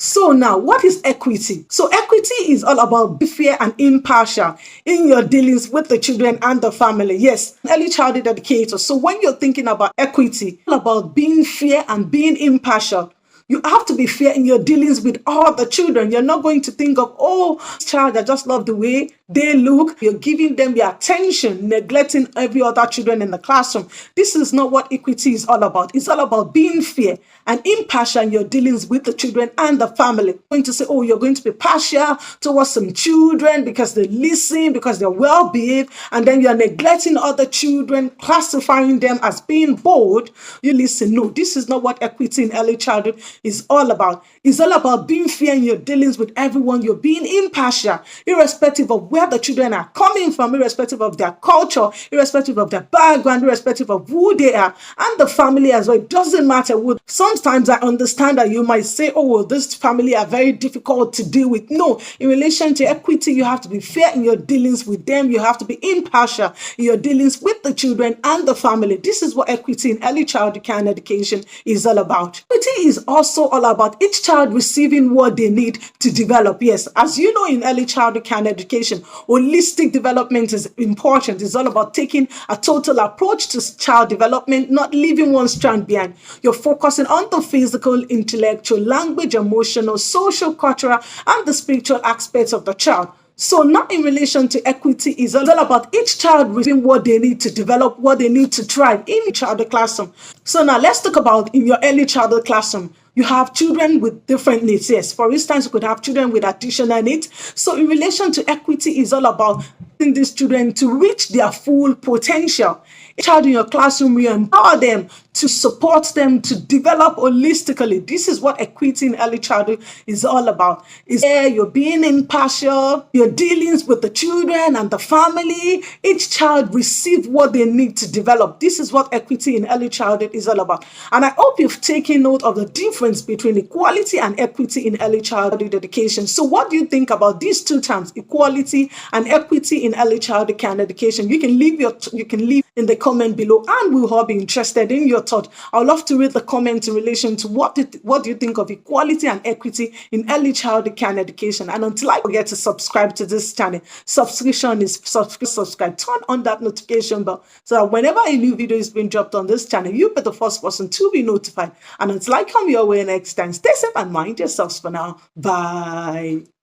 So now, what is equity? So equity is all about being fair and impartial in your dealings with the children and the family. Yes, early childhood educator. So when you're thinking about equity, it's all about being fair and being impartial. You have to be fair in your dealings with all the children. You're not going to think of, oh, this child, I just love the way they look. You're giving them your attention, neglecting every other children in the classroom. This is not what equity is all about. It's all about being fair and impartial in your dealings with the children and the family. You're going to say, oh, you're going to be partial towards some children because they listen, because they're well behaved, and then you're neglecting other children, classifying them as being bold. You listen. No, this is not what equity in early childhood is all about. It's all about being fair in your dealings with everyone. You're being impartial, irrespective of where the children are coming from, irrespective of their culture, irrespective of their background, irrespective of who they are, and the family as well. It doesn't matter who. Sometimes I understand that you might say, oh, well, this family are very difficult to deal with. No, in relation to equity, you have to be fair in your dealings with them. You have to be impartial in your dealings with the children and the family. This is what equity in early childhood care and education is all about. Equity is also all about each child receiving what they need to develop. Yes, as you know, in early childhood care and education, holistic development is important. It's all about taking a total approach to child development, not leaving one strand behind. You're focusing on the physical, intellectual, language, emotional, social, cultural, and the spiritual aspects of the child. So now in relation to equity is all about each child receiving what they need to develop, what they need to thrive in the childhood classroom. So now let's talk about in your early childhood classroom. You have children with different needs. Yes, for instance, you could have children with additional needs. So in relation to equity is all about these children to reach their full potential. A child in your classroom, you empower them to support them to develop holistically. This is what equity in early childhood is all about. Is you're being impartial, your dealings with the children and the family. Each child receive what they need to develop. This is what equity in early childhood is all about. And I hope you've taken note of the difference between equality and equity in early childhood education. So what do you think about these two terms, equality and equity in early childhood care and education? You can leave in the comment below, and we'll all be interested in your thought. I would love to read the comments in relation to what do you think of equality and equity in early childhood care and education. And until I forget to subscribe to this channel, subscription is subscribe. Turn on that notification bell so that whenever a new video is being dropped on this channel, you'll be the first person to be notified. And until I come your way next time, stay safe and mind yourselves for now. Bye.